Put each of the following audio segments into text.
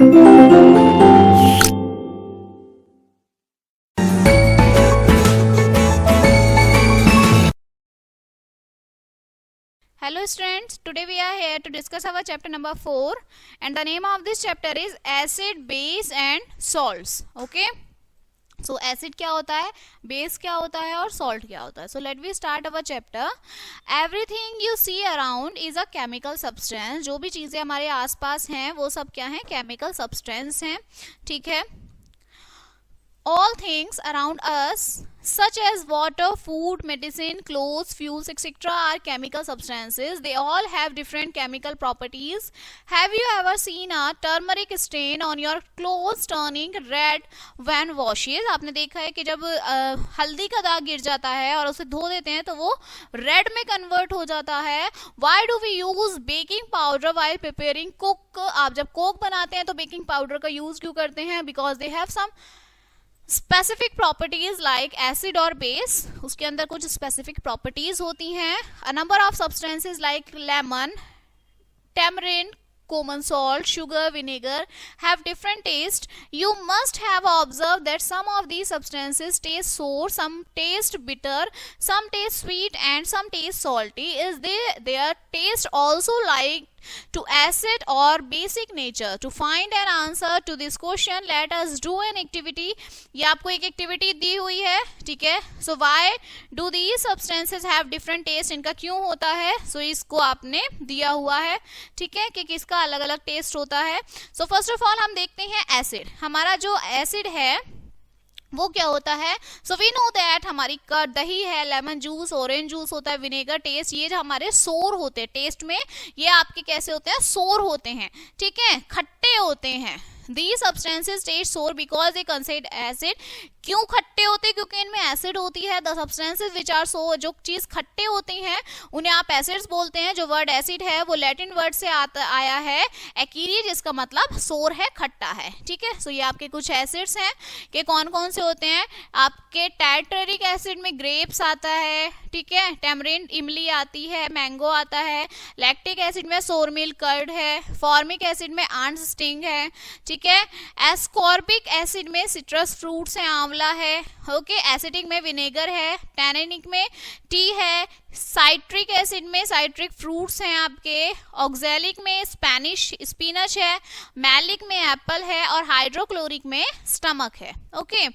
Hello students, today we are here to discuss our chapter number 4 and the name of this chapter is acid, base and salts. Okay, so acid क्या होता है, base क्या होता है और salt क्या होता है. So let we start our chapter. Everything you see around is a chemical substance. जो भी चीज़ें हमारे आसपास हैं वो सब क्या हैं, chemical substance हैं. ठीक है. All things around us such as water, food, medicine, clothes, fuels, etc. are chemical substances. They all have different chemical properties. Have you ever seen a turmeric stain on your clothes turning red when washes? आपने देखा है कि जब हल्दी का दाग गिर जाता है और उसे धो देते हैं तो वो रेड में कन्वर्ट हो जाता है. Why do we use baking powder while preparing cook? आप जब कोक बनाते हैं तो बेकिंग पाउडर का यूज क्यों करते हैं? Because they have some specific properties like acid और बेस. उसके अंदर कुछ स्पेसिफिक प्रॉपर्टीज होती हैं. A number of substances like lemon, tamarind, common salt, sugar, vinegar have different taste. You must have observed that some of these substances taste sour, some taste bitter, some taste sweet and some taste salty. Is their taste also like to acid or basic nature? To find an answer to this question, let us do an activity. ये आपको एक activity दी हुई है. ठीक है. So why do these substances have different taste? इनका क्यों होता है? So इसको आपने दिया हुआ है. ठीक है, कि किसका अलग अलग टेस्ट होता है. So first of all हम देखते हैं एसिड. हमारा जो एसिड है वो क्या होता है? सो वी नो दैट हमारी दही है, लेमन जूस, ऑरेंज जूस होता है, विनेगर टेस्ट, ये जो हमारे सोर होते हैं टेस्ट में, ये आपके कैसे होते हैं? सोर होते हैं. ठीक है, खट्टे होते हैं. These substances taste sour because they contain acid. क्यों खट्टे होते हैं? क्योंकि इनमें एसिड होती है. द सब्सटेंसेज विच आर सोर, जो चीज़ खट्टे होती हैं उन्हें आप एसिड्स बोलते हैं. जो वर्ड एसिड है वो लैटिन वर्ड से आया है एक्रीज, जिसका मतलब सोर है, खट्टा है. ठीक है. सो ये आपके कुछ एसिड्स हैं कि कौन कौन से होते हैं. आपके टार्टरिक एसिड में ग्रेप्स आता है. ठीक है. टैमरिन इमली आती है, मैंगो आता है. लैक्टिक एसिड में सोर मिल्क कर्ड है. फॉर्मिक एसिड में आंट्स स्टिंग है. ठीक है. एस्कॉर्बिक एसिड में सिट्रस फ्रूट्स हैं, आंवला है. ओके. एसिडिक में विनेगर है. टैनिनिक में टी है. साइट्रिक एसिड में साइट्रिक फ्रूट्स हैं आपके. ऑक्सैलिक में स्पिनच है. मैलिक में एप्पल है और हाइड्रोक्लोरिक में स्टमक है. ओके.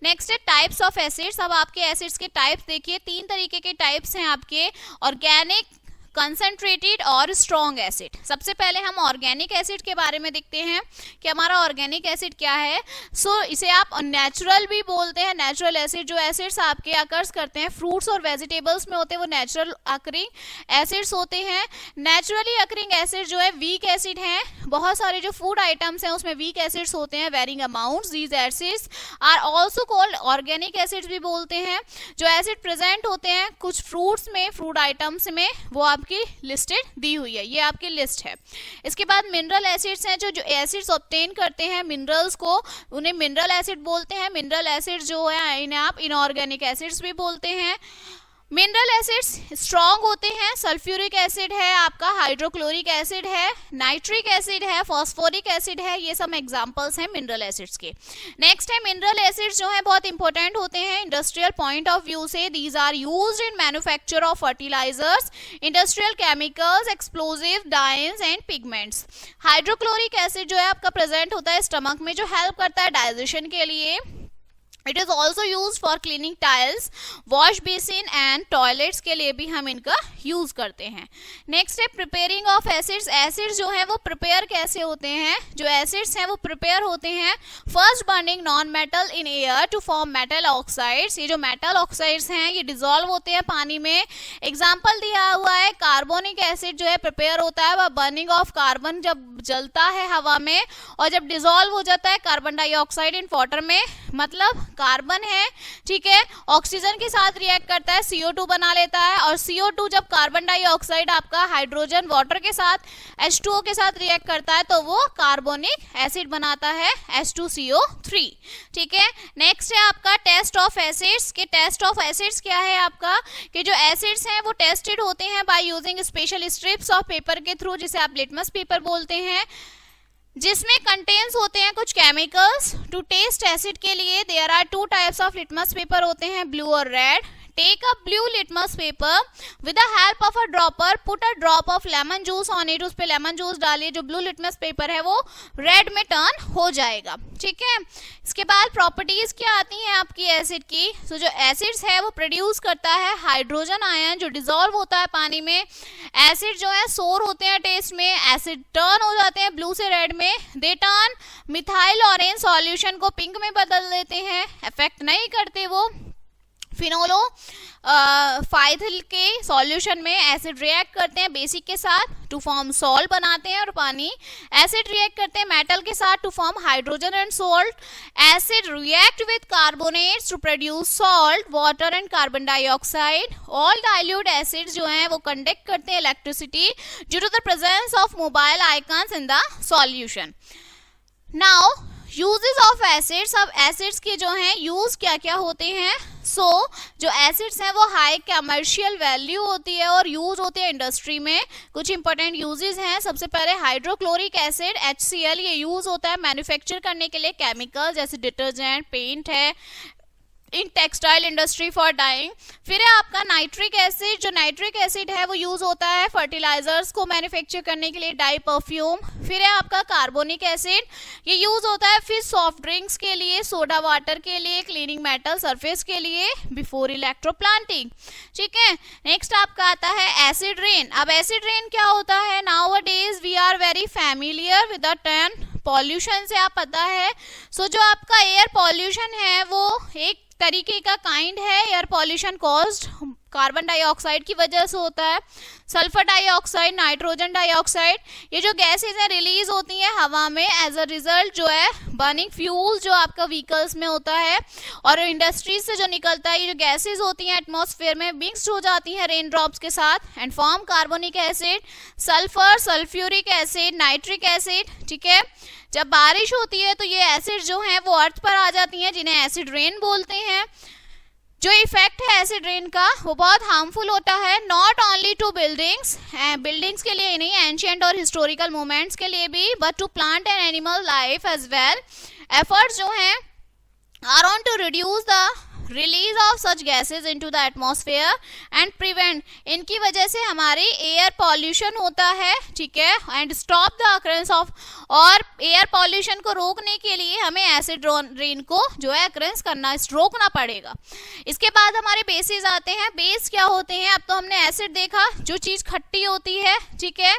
नेक्स्ट है टाइप्स ऑफ एसिड्स. अब आपके एसिड्स के टाइप्स देखिए. 3 तरीके के टाइप्स हैं आपके. ऑर्गेनिक, कंसंट्रेटेड और स्ट्रॉन्ग एसिड. सबसे पहले हम ऑर्गेनिक एसिड के बारे में देखते हैं कि हमारा ऑर्गेनिक एसिड क्या है. सो इसे आप नेचुरल भी बोलते हैं. नेचुरल एसिड, जो एसिड्स आपके अकर्स करते हैं फ्रूट्स और वेजिटेबल्स में होते हैं, वो नेचुरल अकरिंग एसिड्स होते हैं. नेचुरली अकरिंग एसिड जो है वीक एसिड हैं. बहुत सारे जो फूड आइटम्स हैं उसमें वीक एसिड्स होते हैं, varying amounts. These acids are also called organic acids भी बोलते हैं. जो एसिड प्रेजेंट होते हैं कुछ फ्रूट्स में, फूड आइटम्स में, वो आपकी लिस्टेड दी हुई है. ये आपकी लिस्ट है. इसके बाद मिनरल एसिड्स हैं. जो एसिड्स ऑब्टेन करते हैं मिनरल्स को, उन्हें मिनरल एसिड बोलते हैं. मिनरल एसिड जो है इन्हें आप इनऑर्गेनिक एसिड्स भी बोलते हैं. मिनरल एसिड्स स्ट्रॉन्ग होते हैं. सल्फ्यूरिक एसिड है आपका, हाइड्रोक्लोरिक एसिड है, नाइट्रिक एसिड है, फॉस्फोरिक एसिड है. ये सब एग्जांपल्स हैं मिनरल एसिड्स के. नेक्स्ट है मिनरल एसिड्स जो है बहुत इंपॉर्टेंट होते हैं इंडस्ट्रियल पॉइंट ऑफ व्यू से. These are used in manufacture of fertilisers, industrial chemicals, explosive, dyes and pigments. Hydrochloric acid जो है आपका प्रेजेंट होता है स्टमक में, जो हेल्प करता है डाइजेशन के लिए. It is also use for cleaning tiles, wash basin and toilets के लिए भी हम इनका यूज करते हैं. नेक्स्ट है प्रिपेयरिंग ऑफ एसिड्स. एसिड्स जो है वो प्रिपेयर कैसे होते हैं? जो एसिड्स हैं वो प्रिपेयर होते हैं first burning non metal in air to form metal oxides. ये जो मेटल ऑक्साइड्स हैं ये डिजोल्व होते हैं पानी में. एग्जाम्पल दिया हुआ है कार्बोनिक एसिड जो है प्रिपेयर होता है वह बर्निंग ऑफ कार्बन, जब जलता है हवा में और जब डिजोल्व हो जाता है कार्बन डाइऑक्साइड इन वाटर में, मतलब कार्बन है. ठीक है. ऑक्सीजन के साथ रिएक्ट करता है, CO2 बना लेता है और CO2 जब कार्बन डाइऑक्साइड आपका हाइड्रोजन वाटर के साथ H2O के साथ रिएक्ट करता है तो वो कार्बोनिक एसिड बनाता है H2CO3. ठीक है. नेक्स्ट है आपका टेस्ट ऑफ एसिड्स. के टेस्ट ऑफ एसिड्स क्या है आपका कि जो एसिड्स हैं वो टेस्टेड होते हैं by using special strips of paper के थ्रू, जिसे आप लिटमस पेपर बोलते हैं. जिसमें कंटेन्स होते हैं कुछ केमिकल्स। टू टेस्ट एसिड के लिए there are 2 types of litmus paper होते हैं, ब्लू और red. Take a blue litmus paper with the help of a dropper, put a drop of lemon juice on it, उस पे lemon juice डालिए, जो blue litmus paper है वो red में टर्न हो जाएगा। ठीक है, इसके बाद प्रॉपर्टीज क्या आती हैं आपकी एसिड की। तो जो एसिड्स है वो प्रोड्यूस करता है हाइड्रोजन आयन जो डिसॉल्व होता है पानी में। एसिड जो है सोर होते हैं टेस्ट में, एसिड टर्न हो जाते हैं ब्लू से रेड में, they turn methyl orange solution को पिंक में बदल देते हैं, इफेक्ट नहीं करते वो। फिनोलो फाइथिल के सॉल्यूशन में एसिड रिएक्ट करते हैं बेसिक के साथ टू फॉर्म सॉल्ट बनाते हैं और पानी। एसिड रिएक्ट करते हैं मेटल के साथ to form hydrogen and salt. Acid react with carbonates to produce salt, water and carbon dioxide. All dilute acids जो हैं वो कंडक्ट करते हैं electricity due to the presence of mobile ions in the solution. Now uses of acids. अब acids के जो हैं use क्या क्या होते हैं। जो एसिड्स हैं वो हाई कमर्शियल वैल्यू होती है और यूज होती है इंडस्ट्री में। कुछ इंपॉर्टेंट यूजेस हैं, सबसे पहले हाइड्रोक्लोरिक एसिड HCl, ये यूज होता है मैन्युफैक्चर करने के लिए केमिकल जैसे डिटर्जेंट, पेंट है, in textile industry for dyeing. फिर है आपका नाइट्रिक एसिड, जो नाइट्रिक एसिड है वो यूज होता है फर्टिलाइजर्स को मैन्युफैक्चर करने के लिए, डाई परफ्यूम। फिर है आपका कार्बोनिक एसिड, ये यूज होता है फिर सॉफ्ट ड्रिंक्स के लिए, सोडा वाटर के लिए, क्लीनिंग मेटल सरफेस के लिए बिफोर इलेक्ट्रोप्लांटिंग। ठीक है, नेक्स्ट आपका आता है एसिड रेन। अब एसिड रेन क्या होता है, nowadays we are very familiar with the term pollution से, आप पता है। जो आपका एयर पॉल्यूशन है वो एक तरीके का काइंड है air pollution caused carbon dioxide की वजह से होता है। सल्फर डाइऑक्साइड, नाइट्रोजन डाइऑक्साइड, ये जो गैसेज हैं रिलीज होती हैं हवा में एज अ रिजल्ट जो है बर्निंग फ्यूल जो आपका व्हीकल्स में होता है, और इंडस्ट्रीज से जो निकलता है ये जो गैसेज होती हैं एटमॉस्फेयर में मिक्स्ड हो जाती हैं रेन ड्रॉप्स के साथ and form carbonic acid, sulphur, sulphuric acid, nitric acid. ठीक है, जब बारिश होती है तो ये एसिड जो हैं वो अर्थ पर आ जाती हैं जिन्हें एसिड रेन बोलते हैं। जो इफेक्ट है एसिड रेन का वो बहुत हार्मफुल होता है, नॉट ओनली टू बिल्डिंग्स के लिए नहीं, एंशिएंट और हिस्टोरिकल मोमेंट्स के लिए भी, but to plant and animal life as well. Efforts जो हैं are on to reduce the release of such gases into the atmosphere and prevent, इनकी वजह से हमारी एयर पॉल्यूशन होता है। ठीक है, and stop the occurrence of, और एयर पॉल्यूशन को रोकने के लिए हमें एसिड रेन को जो है अकरेंस करना, रोकना पड़ेगा। इसके बाद हमारे बेसिस आते हैं। बेस क्या होते हैं, अब तो हमने एसिड देखा जो चीज खट्टी होती है। ठीक है,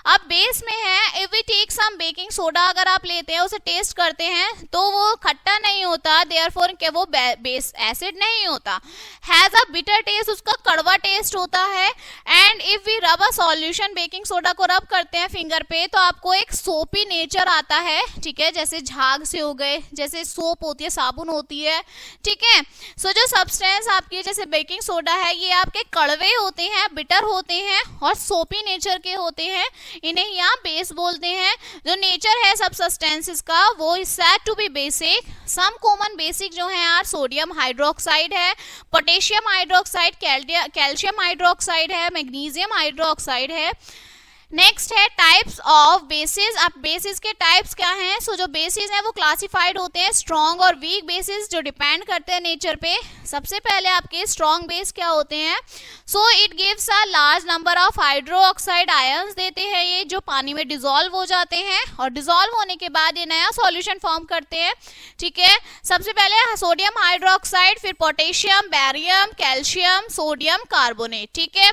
अब बेस में है, if we take some baking soda अगर आप लेते हैं उसे टेस्ट करते हैं तो वो खट्टा नहीं होता, देयरफॉर कि वो बेस एसिड नहीं होता, हैज अ बिटर टेस्ट, उसका कड़वा टेस्ट होता है। एंड इफ वी रब अ सॉल्यूशन, बेकिंग सोडा को रब करते हैं फिंगर पे तो आपको एक सोपी नेचर आता है। ठीक है, जैसे झाग से हो गए, जैसे सोप होती है, साबुन होती है। ठीक है, जो सब्सटेंस आपकी जैसे बेकिंग सोडा है ये आपके कड़वे होते हैं, बिटर होते हैं और सोपी नेचर के होते हैं, इन्हें यहाँ बेस बोलते हैं। जो नेचर है सब सब्सटेंसेस का वो is said to be basic. Some common basic जो है यार सोडियम हाइड्रोक्साइड है, पोटेशियम हाइड्रोक्साइड, कैल्शियम हाइड्रोक्साइड है, मैग्नीशियम हाइड्रोक्साइड है। नेक्स्ट है टाइप्स ऑफ बेसिस। अब बेसिस के टाइप्स क्या हैं, जो बेसिस हैं वो क्लासिफाइड होते हैं स्ट्रॉन्ग और वीक बेसिस जो डिपेंड करते हैं नेचर पे। सबसे पहले आपके स्ट्रॉन्ग बेस क्या होते हैं, it gives a large number of hydroxide ions देते हैं, ये जो पानी में डिसॉल्व हो जाते हैं और डिसॉल्व होने के बाद ये नया सॉल्यूशन फॉर्म करते हैं। ठीक है, सबसे पहले सोडियम हाइड्रोक्साइड, फिर potassium, barium, calcium, sodium carbonate. ठीक है,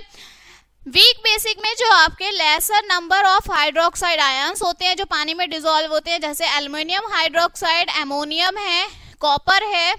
वीक बेसिक में जो आपके laser number of hydroxide ions होते हैं जो पानी में डिसॉल्व होते हैं, जैसे एल्युमिनियम हाइड्रोक्साइड, एमोनियम है, कॉपर है,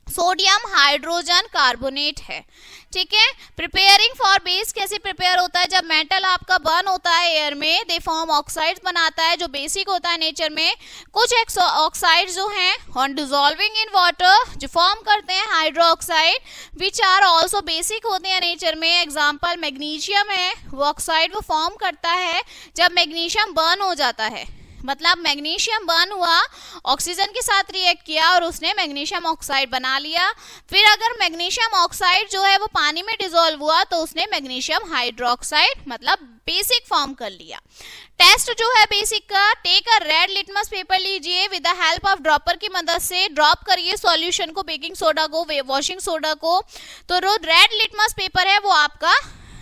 सोडियम हाइड्रोजन कार्बोनेट है। ठीक है, प्रिपेयरिंग फॉर बेस कैसे प्रिपेयर होता है, जब मेटल आपका बर्न होता है एयर में दे फॉर्म ऑक्साइड्स बनाता है जो बेसिक होता है नेचर में। कुछ ऑक्साइड्स जो हैं ऑन डिसॉल्विंग इन वाटर जो फॉर्म करते हैं hydroxide which are also basic होते हैं नेचर में। एग्जाम्पल मैग्नीशियम है, वो ऑक्साइड वो फॉर्म करता है जब मैग्नीशियम बर्न हो जाता है। मतलब मैग्नीशियम बर्न हुआ, ऑक्सीजन के साथ रिएक्ट किया और उसने मैग्नीशियम ऑक्साइड बना लिया। फिर अगर मैग्नीशियम ऑक्साइड जो है वो पानी में डिसॉल्व हुआ तो उसने मैग्नीशियम हाइड्रोक्साइड मतलब बेसिक फॉर्म कर लिया। टेस्ट जो है बेसिक का, take a red litmus paper लीजिए, with the help of dropper की मदद से ड्रॉप करिए सॉल्यूशन को, बेकिंग सोडा को, वॉशिंग सोडा को, तो जो रेड लिटमस पेपर है वो आपका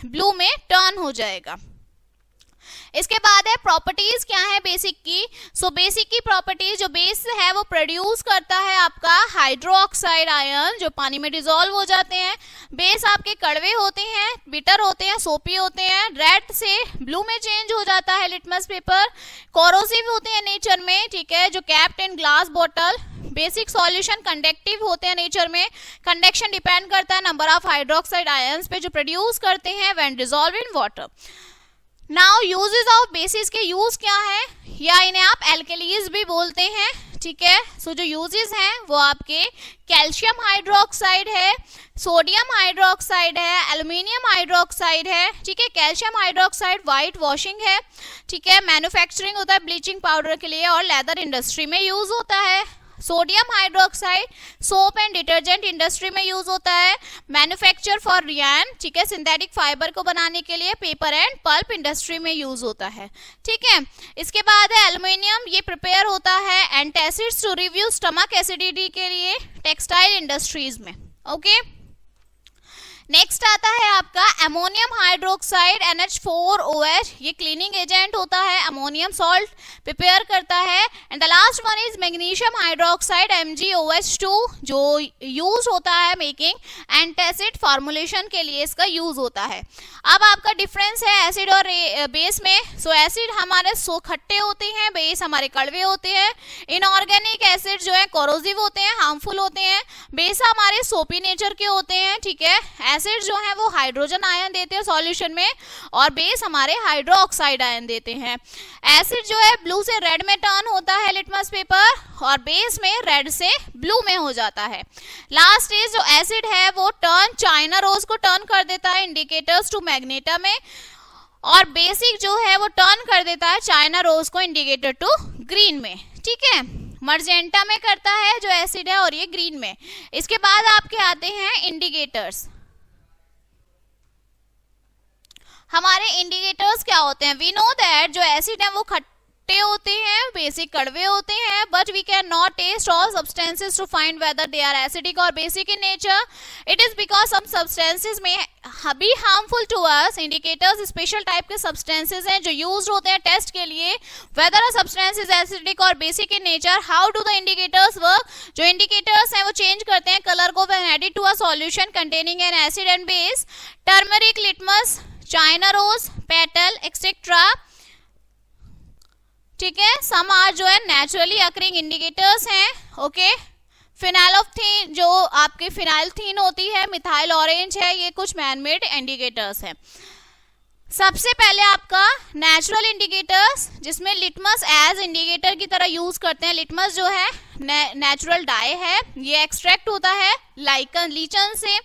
ब्लू में टर्न हो जाएगा। इसके बाद है प्रॉपर्टीज क्या है बेसिक की। सो बेसिक की प्रॉपर्टीज, जो बेस है वो प्रोड्यूस करता है आपका हाइड्रोक्साइड आयन जो पानी में डिसॉल्व हो जाते हैं। बेस आपके कड़वे होते हैं, बिटर होते हैं, सोपी होते हैं। रेड से ब्लू में चेंज हो जाता है लिटमस पेपर। कोरोसिव होते हैं नेचर में, ठीक है, जो capped in glass bottle. Basic solution conductive होते हैं नेचर में। कंडक्शन डिपेंड करता है नंबर ऑफ हाइड्रोक्साइड आयंस पे जो प्रोड्यूस करते हैं when dissolve in water. Now uses of basis के यूज क्या है, या इन्हें आप एल्केलीज भी बोलते हैं, ठीक है। सो जो यूजेस हैं वो आपके कैल्शियम हाइड्रोक्साइड है, सोडियम हाइड्रोक्साइड है, एल्युमिनियम हाइड्रोक्साइड है, ठीक है। कैल्शियम हाइड्रोक्साइड वाइट वॉशिंग है, ठीक है, मैन्युफैक्चरिंग होता है ब्लीचिंग पाउडर के लिए और लेदर इंडस्ट्री में यूज होता है। Sodium hydroxide soap and detergent industry में यूज होता है। मैन्युफैक्चर फॉर रियान, ठीक है, सिंथेटिक फाइबर को बनाने के लिए पेपर एंड पल्प इंडस्ट्री में यूज होता है, ठीक है। इसके बाद है एल्युमिनियम, ये प्रिपेयर होता है antacids to reduce stomach acidity के लिए टेक्सटाइल इंडस्ट्रीज में, ओके। नेक्स्ट आता है आपका अमोनियम हाइड्रोक्साइड NH4OH, ये क्लीनिंग एजेंट होता है, अमोनियम सॉल्ट प्रिपेयर करता है। And the last one is magnesium hydroxide MgOH2, जो यूज होता है मेकिंग एंटासिड फॉर्मुलेशन के लिए, इसका यूज होता है। अब आपका डिफरेंस है एसिड और बेस में। सो एसिड हमारे खट्टे होते हैं, बेस हमारे कड़वे होते हैं। इनऑर्गेनिक एसिड जो है कोरोसिव होते हैं, हार्मफुल होते हैं। बेस हमारे सोपी नेचर के होते हैं, ठीक है। एसिड जो है वो हाइड्रोजन आयन देते हैं सॉल्यूशन में और बेस हमारे हाइड्रोक्साइड आयन देते हैं। एसिड जो है ब्लू से रेड में टर्न होता है लिटमस पेपर और बेस में रेड से ब्लू में हो जाता है। लास्ट स्टेज जो एसिड है वो टर्न चाइना रोज को टर्न कर देता है इंडिकेटर्स टू मैग्नेटा में, और बेसिक जो है वो टर्न कर देता है चाइना रोज को इंडिकेटर टू ग्रीन में, ठीक है। मर्जेंटा में करता है जो एसिड है और ये ग्रीन में। इसके बाद आपके आते हैं इंडिकेटर्स। हमारे इंडिकेटर्स क्या होते हैं, वी नो दैट जो एसिड है वो खट्टे होते हैं, बेसिक कड़वे होते हैं, but we can not test all substances to find whether they are acidic और basic in nature. It is because some substances may be harmful to us. Indicators special type के सब्सटेंसेस हैं जो use होते हैं test के लिए, whether a substance is acidic और basic in nature. How do the indicators work, जो indicators हैं वो चेंज करते हैं कलर को when added to a solution containing an acid and base. Turmeric, litmus, China rose, petal etcetera, ठीक है। Some are जो है नेचुरली अकरिंग इंडिकेटर्स हैं, ओके। फिनाइलथीन जो आपके फिनाइलथीन होती है, मिथाइल ऑरेंज है, ये कुछ मैनमेड इंडिकेटर्स हैं। सबसे पहले आपका नेचुरल इंडिकेटर्स, जिसमें लिटमस एज इंडिकेटर की तरह यूज करते हैं। लिटमस जो है नेचुरल डाई है, ये एक्सट्रैक्ट होता है लीचन से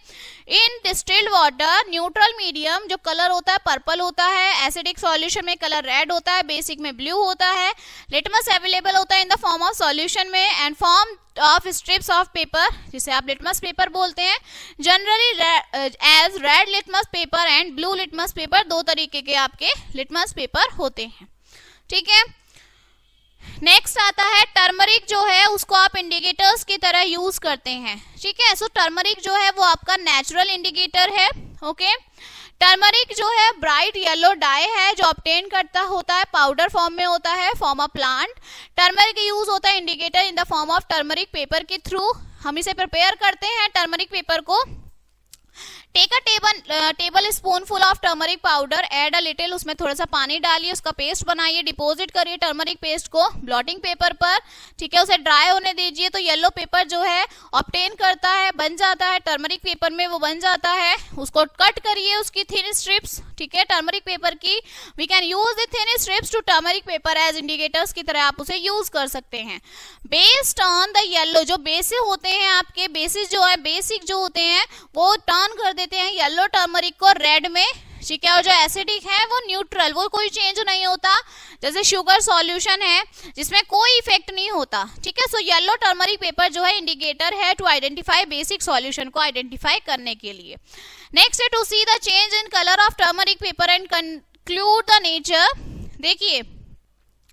इन डिस्टिल्ड वाटर। न्यूट्रल मीडियम, जो कलर होता है पर्पल होता है, एसिडिक सॉल्यूशन में कलर रेड होता है, बेसिक में ब्लू होता है। लिटमस अवेलेबल होता है in the form of solution में and form of strips of paper, जिसे आप लिटमस पेपर बोलते हैं। Generally as red litmus paper and blue litmus paper, दो तरीके के आपके लिटमस पेपर होते हैं, ठीक है। नेक्स्ट आता है टर्मरिक, जो है उसको आप इंडिकेटर्स की तरह यूज करते हैं, ठीक है। सो टर्मरिक जो है वो आपका नेचुरल इंडिकेटर है, ओके। टर्मरिक जो है ब्राइट येलो डाई है जो ऑब्टेन करता होता है, पाउडर फॉर्म में होता है, form of plant. Turmeric use होता है indicator in the form of turmeric paper के थ्रू। हम इसे प्रिपेयर करते हैं टर्मरिक पेपर को। Take a tablespoon full of turmeric powder, add a little, उसमें थोड़ा सा पानी डालिए, उसका पेस्ट बनाइए, डिपॉजिट करिए टर्मरिक पेस्ट को ब्लॉटिंग पेपर पर, ठीक है। उसे ड्राई होने दीजिए तो येलो पेपर जो है ऑब्टेन करता है, बन जाता है टर्मरिक पेपर में, वो बन जाता है। उसको कट करिए उसकी थिन स्ट्रिप्स, ठीक है, टर्मरिक पेपर की। We can use the thin strips to turmeric paper as indicators की तरह आप उसे यूज कर सकते हैं। बेस्ड ऑन द येलो, जो बेसिस होते हैं आपके, बेसिस जो है बेसिक जो होते हैं वो टर्न कर देते हैं येलो टर्मरिक को रेड में, ठीक है, और जो एसिडिक है वो न्यूट्रल, वो कोई चेंज नहीं होता, जैसे शुगर सॉल्यूशन है जिसमें कोई इफेक्ट नहीं होता, ठीक है। सो येलो टर्मरिक पेपर जो है इंडिकेटर है टू आइडेंटिफाई बेसिक सॉल्यूशन को आइडेंटिफाई करने के लिए। नेक्स्ट है to see the change in colour of turmeric paper and conclude the nature. देखिए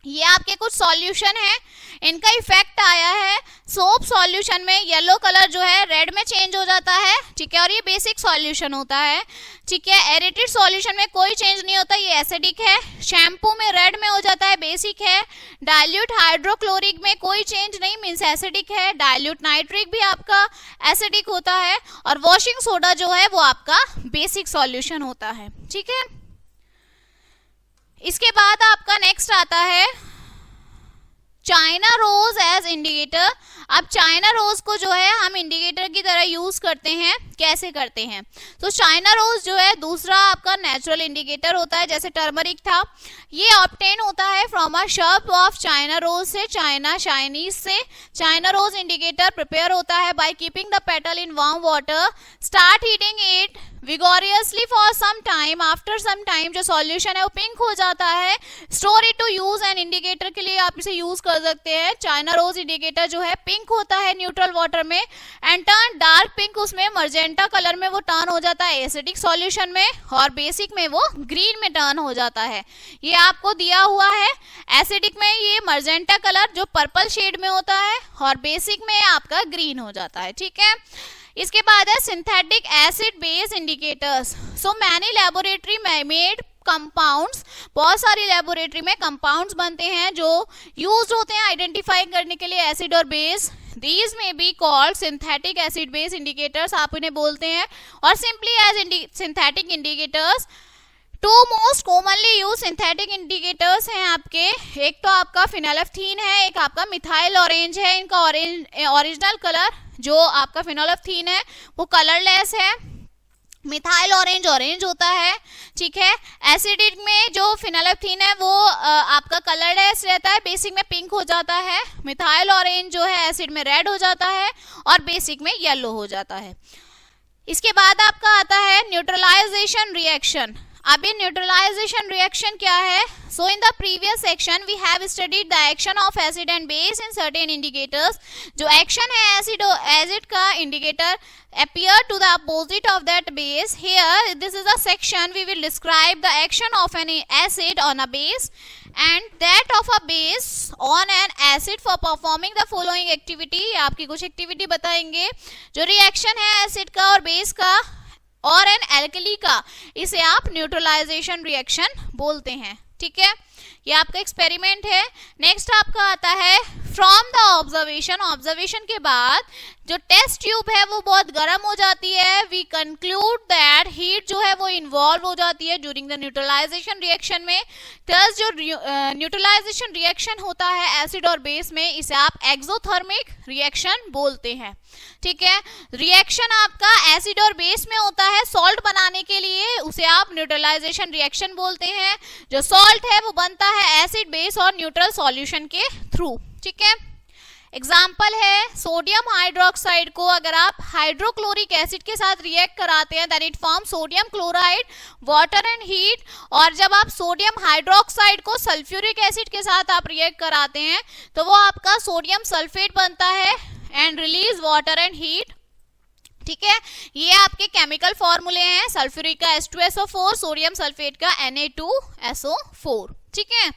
ये आपके कुछ सॉल्यूशन है, इनका इफेक्ट आया है। सोप सॉल्यूशन में येलो कलर जो है रेड में चेंज हो जाता है, ठीक है, और ये बेसिक सॉल्यूशन होता है, ठीक है। एरेटेड सॉल्यूशन में कोई चेंज नहीं होता, ये एसिडिक है। शैम्पू में रेड में हो जाता है, बेसिक है। डाइल्यूट हाइड्रोक्लोरिक में कोई चेंज नहीं, मीन्स एसिडिक है। डाइल्यूट नाइट्रिक भी आपका एसिडिक होता है, और वॉशिंग सोडा जो है वो आपका बेसिक सॉल्यूशन होता है, ठीक है। इसके बाद आपका नेक्स्ट आता है चाइना रोज एज इंडिकेटर। अब चाइना रोज को जो है हम इंडिकेटर की तरह यूज करते हैं, कैसे करते हैं? तो चाइना रोज जो है दूसरा आपका नेचुरल इंडिकेटर होता है, जैसे टर्मरिक था, ये ऑब्टेन होता है from a shrub of China rose से, चाइना चाइनीज से। चाइना रोज इंडिकेटर प्रिपेयर होता है by keeping the petal in warm water, start heating it vigorously for some time, after some time जो solution है वो pink हो जाता है। Store it to use and indicator के लिए आप इसे यूज कर सकते हैं। चाइना रोज इंडिकेटर जो है पिंक होता है न्यूट्रल वाटर में, एंड टर्न डार्क पिंक, उसमें मर्जेंटा कलर में वो टर्न हो जाता है एसिडिक सॉल्यूशन में, और बेसिक में वो ग्रीन में टर्न हो जाता है। ये आपको दिया हुआ है, एसिडिक में ये मर्जेंटा कलर जो पर्पल शेड में होता है, और बेसिक में आपका ग्रीन हो जाता है, ठीक है। इसके बाद है synthetic acid base indicators. So many laboratory made compounds, बहुत सारी लेबोरेटरी में कंपाउंड्स बनते हैं जो यूज होते हैं आइडेंटिफाई करने के लिए एसिड और base. These may be called synthetic acid base indicators, आप इन्हें बोलते हैं, और simply as synthetic indicators. Two most commonly use synthetic indicators हैं आपके, एक तो आपका फिनोलेफ्थीन है, एक आपका मिथाइल ऑरेंज है। इनका ओरिजिनल कलर जो आपका फिनोलेफ्थीन है वो कलरलेस है, मिथाइल ऑरेंज ऑरेंज होता है, ठीक है। एसिडिक में जो फिनोलेफ्थीन है वो आपका कलरलेस रहता है, बेसिक में पिंक हो जाता है। मिथाइल ऑरेंज जो है एसिड में रेड हो जाता है, और बेसिक में येलो हो जाता है। इसके बाद आपका आता है न्यूट्रलाइजेशन रिएक्शन। अब ये न्यूट्रलाइजेशन रिएक्शन क्या है? So in the previous section we have studied the action of acid and base in certain indicators. जो एक्शन है एसिड का indicator appear to the opposite of that base. Here this is a section we will describe the action of an acid on a base and that of a base on an acid for performing the following activity. आपकी कुछ activity बताएंगे। जो reaction है acid का और base का और N alkali का, इसे आप न्यूट्रलाइजेशन रिएक्शन बोलते हैं, ठीक है। ये आपका एक्सपेरिमेंट है। नेक्स्ट आपका आता है फ्रॉम द ऑब्जर्वेशन। ऑब्जर्वेशन के बाद जो टेस्ट ट्यूब है वो बहुत गर्म हो जाती है। वी कंक्लूड दैट हीट जो है वो इन्वॉल्व हो जाती है ड्यूरिंग द न्यूट्रलाइजेशन रिएक्शन में। थस जो न्यूट्रलाइजेशन रिएक्शन होता है एसिड और बेस में, इसे आप एक्सोथर्मिक रिएक्शन बोलते हैं, ठीक है। रिएक्शन आपका एसिड और बेस में होता है सॉल्ट बनाने के लिए, उसे आप न्यूट्रलाइजेशन रिएक्शन बोलते हैं। जो सॉल्ट है वो बनता है एसिड बेस और न्यूट्रल सॉल्यूशन के थ्रू, ठीक है। एग्जाम्पल है सोडियम हाइड्रोक्साइड को अगर आप हाइड्रोक्लोरिक एसिड के साथ रिएक्ट कराते हैं that it form sodium chloride, water and heat. और जब आप सोडियम हाइड्रोक्साइड को सल्फ्यूरिक एसिड के साथ आप रिएक्ट कराते हैं तो वो आपका सोडियम सल्फेट बनता है and release water and heat, ठीक है। ये आपके केमिकल फॉर्मूले हैं, सल्फ्यूरिक का H2SO4, सोडियम सल्फेट का Na2SO4, ठीक है।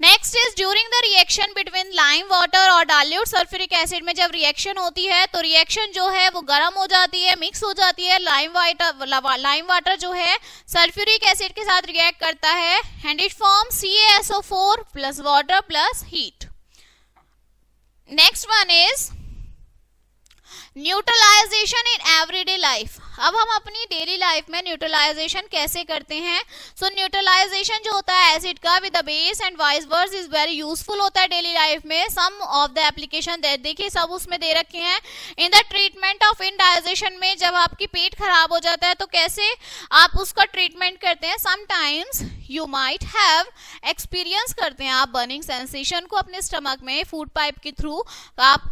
Next is during the reaction between lime water और डाइल्यूट सल्फ्यूरिक एसिड में जब रिएक्शन होती है तो रिएक्शन जो है वो गर्म हो जाती है, मिक्स हो जाती है। लाइम वाटर जो है सल्फ्यूरिक एसिड के साथ रिएक्ट करता है and it form CaSO4 plus water plus heat. Next one is neutralisation in everyday life. अब हम अपनी डेली लाइफ में न्यूट्रलाइजेशन कैसे करते हैं? सो न्यूट्रलाइजेशन जो होता है एसिड का with the base and vice versa is very useful होता है डेली लाइफ में। सम ऑफ द एप्लीकेशन देखिए सब उसमें दे रखे हैं। इन द ट्रीटमेंट ऑफ इंडाइजेशन में जब आपकी पेट खराब हो जाता है तो कैसे आप उसका ट्रीटमेंट करते हैं? Sometimes you might have experience करते हैं आप बर्निंग सेंसेशन को अपने स्टमक में फूड पाइप के थ्रू।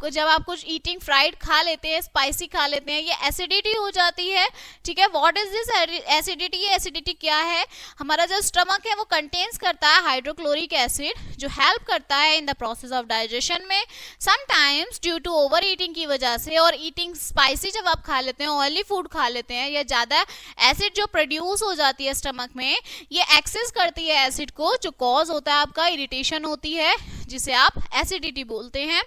जब आप कुछ ईटिंग फ्राइड खा लेते हैं, स्पाइसी खा लेते हैं, ये एसिडिटी हो जाती है है, ठीक है। What is this acidity? Acidity क्या है? हमारा जो स्टमक है वो कंटेन्स करता है हाइड्रोक्लोरिक एसिड, जो हेल्प करता है in the process of digestion में। Sometimes due to over eating की वजह से, और ईटिंग स्पाइसी जब आप खा लेते हैं, ऑयली फूड खा लेते हैं, या ज़्यादा एसिड जो प्रोड्यूस हो जाती है स्टमक में, ये एक्सेस करती है एसिड को, जो कॉज होता है आपका इरिटेशन होती है, जिसे आप एसिडिटी बोलते हैं।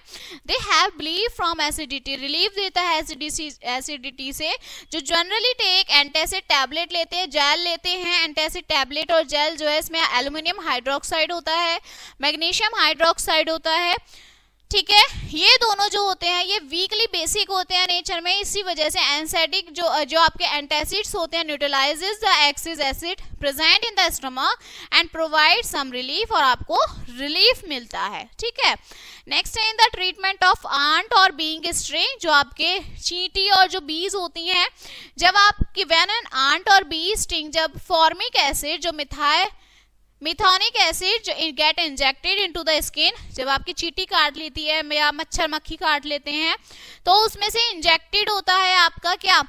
They have believe from acidity, relief देता है एसिडिटी से। जो जनरली टेक एंटासिड टैबलेट लेते हैं, जेल लेते हैं, एंटासिड टैबलेट और जेल जो है इसमें एल्युमिनियम हाइड्रोक्साइड होता है, मैग्नीशियम हाइड्रोक्साइड होता है, ठीक है। ये दोनों जो होते हैं ये वीकली बेसिक होते हैं नेचर में, इसी वजह से एंसाइटिक जो आपके एंटासिड्स होते हैं neutralises the excess acid present in the stomach and provide some relief, और आपको रिलीफ मिलता है, ठीक है। नेक्स्ट है in the treatment of ant or बीइंग स्ट्रिंग, जो आपके चींटी और जो बीज होती हैं, जब आपकी when an ant or bee sting, जब फॉर्मिक एसिड जो मिथानिक एसिड जो get injected into the skin, जब आपकी चींटी काट लेती है या मच्छर मक्खी काट लेते हैं, तो उसमें से इंजेक्टेड होता है आपका क्या,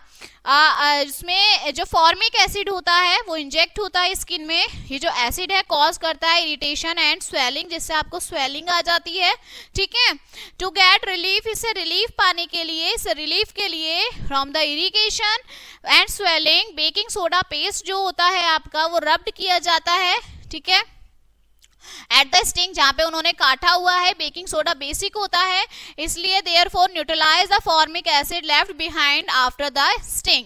इसमें जो फॉर्मिक एसिड होता है वो इंजेक्ट होता है स्किन में। ये जो एसिड है कॉज करता है इरिटेशन एंड स्वेलिंग, जिससे आपको स्वेलिंग आ जाती है, ठीक है। टू गेट रिलीफ, इससे रिलीफ पाने के लिए, इस रिलीफ के लिए from the irritation and swelling, baking soda paste जो होता है आपका वो रब्ड किया जाता है, ठीक है। एट द स्टिंग, जहां पे उन्होंने काटा हुआ है, बेकिंग सोडा बेसिक होता है, इसलिए therefore neutralise the formic acid left behind after the sting.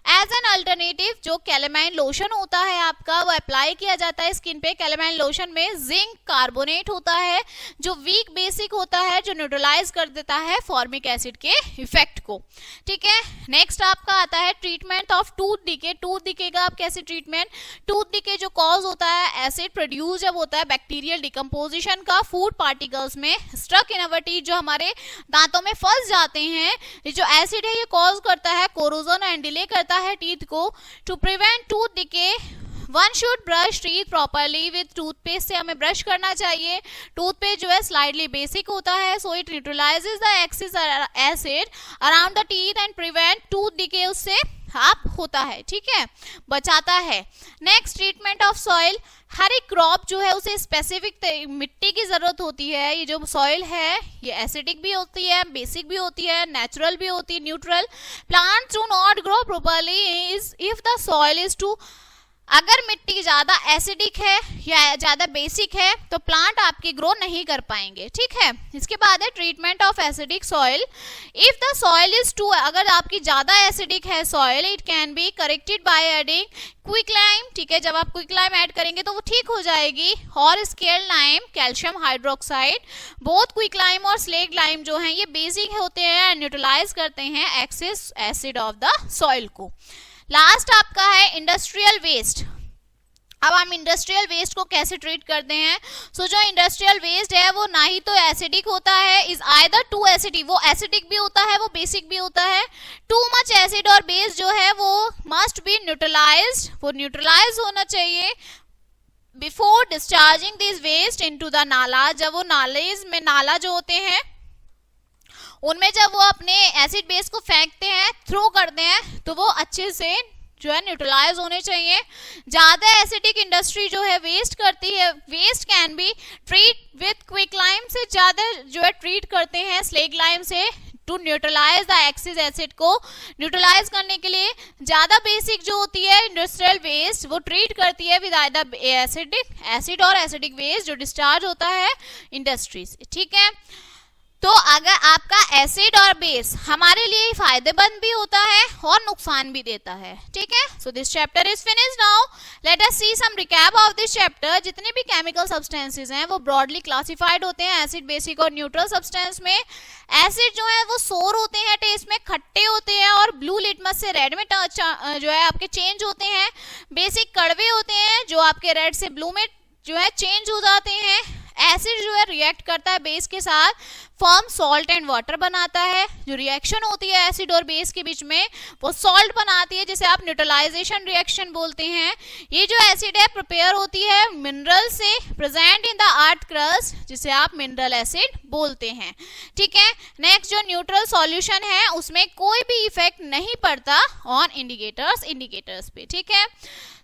As an alternative, जो कैलेमाइन लोशन होता है आपका वो अप्लाई किया जाता है स्किन पे। कैलेमाइन लोशन में जिंक कार्बोनेट होता है, जो वीक बेसिक होता है, जो न्यूट्रलाइज कर देता है फॉर्मिक एसिड के इफेक्ट को, ठीक है। नेक्स्ट आपका आता है treatment of tooth decay. Tooth decay का आप कैसे ट्रीटमेंट? टूथ डिके जो कॉज होता है एसिड प्रोड्यूस जब होता है बैक्टीरियल डिकम्पोजिशन का, फूड पार्टिकल्स में स्ट्रक इन अवर टीथ, जो हमारे दांतों में फंस जाते हैं, ये जो एसिड है ये कॉज करता है कोरोजन एंड डिले करता है टीथ को। To prevent tooth decay, one should brush teeth properly with toothpaste, से हमें ब्रश करना चाहिए। टूथपेस्ट जो है स्लाइडली बेसिक होता है, so it neutralises the excess acid around the teeth and prevent tooth decay, उससे आप होता है, ठीक है, बचाता है। नेक्स्ट ट्रीटमेंट ऑफ सॉइल, हर एक क्रॉप जो है उसे स्पेसिफिक मिट्टी की जरूरत होती है। ये जो सॉइल है ये एसिडिक भी होती है, बेसिक भी होती है, नेचुरल भी होती है, neutral. Plants do not grow properly if the soil is too, अगर मिट्टी ज्यादा एसिडिक है या ज्यादा बेसिक है तो प्लांट आपकी ग्रो नहीं कर पाएंगे, ठीक है। इसके बाद है treatment of acidic soil. If the soil is too, अगर आपकी ज्यादा एसिडिक है soil, it can be corrected by adding quicklime, ठीक है। जब आप क्विक लाइम ऐड करेंगे तो वो ठीक हो जाएगी, और scaled lime, calcium hydroxide. Both quick lime और स्लेग लाइम जो हैं ये बेसिक होते हैं, न्यूट्रलाइज करते हैं excess acid of the soil को। लास्ट आपका है इंडस्ट्रियल वेस्ट। अब हम इंडस्ट्रियल वेस्ट को कैसे ट्रीट करते हैं? सो जो इंडस्ट्रियल वेस्ट है वो ना ही तो एसिडिक होता है, इज आइदर टू एसिडिक, वो एसिडिक भी होता है वो बेसिक भी होता है। टू मच एसिड और बेस जो है वो मस्ट बी न्यूट्रलाइज्ड, वो न्यूट्रलाइज होना चाहिए before discharging this waste into the nala. जब वो नालेज में, नाला जो होते हैं उनमें जब वो अपने एसिड बेस को फेंकते हैं, थ्रो करते हैं, तो वो अच्छे से जो है न्यूट्रलाइज होने चाहिए। ज्यादा एसिडिक इंडस्ट्री जो है वेस्ट करती है, waste can be treat with quicklime, से ज्यादा जो है ट्रीट करते हैं स्लेग लाइम से, to neutralise the excess acid को न्यूट्रलाइज करने के लिए। ज्यादा बेसिक जो होती है इंडस्ट्रियल वेस्ट वो ट्रीट करती है विद आइदर एसिडिक एसिड और एसिडिक वेस्ट जो डिस्चार्ज होता है इंडस्ट्रीज, ठीक है। तो अगर आपका एसिड और बेस हमारे लिए फायदेमंद भी होता है और नुकसान भी देता है, ठीक है। So this chapter is finished. Now let us see some recap of this chapter. जितने भी केमिकल सब्सटेंसेस हैं वो ब्रॉडली क्लासिफाइड होते हैं एसिड, बेसिक और न्यूट्रल सब्सटेंस में। एसिड जो है वो सोर होते हैं, टेस्ट में खट्टे होते हैं और ब्लू लिटमस से रेड में जो है आपके चेंज होते हैं। बेसिक कड़वे होते हैं जो आपके रेड से ब्लू में जो है चेंज हो जाते हैं। एसिड जो है रिएक्ट करता है बेस के साथ, फॉर्म सॉल्ट एंड वाटर बनाता है। जो रिएक्शन होती है एसिड और बेस के बीच में वो सॉल्ट बनाती है, जिसे आप न्यूट्रलाइजेशन रिएक्शन बोलते हैं। ये जो एसिड है प्रिपेयर होती है मिनरल से present in the earth crust, जिसे आप मिनरल एसिड बोलते हैं। ठीक है, नेक्स्ट जो न्यूट्रल सॉल्यूशन है उसमें कोई भी इफेक्ट नहीं पड़ता ऑन इंडिकेटर्स पे। ठीक है,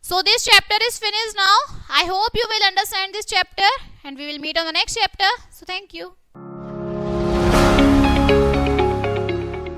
so this chapter is finished now. I hope you will understand this chapter and we will meet on the next chapter. So thank you.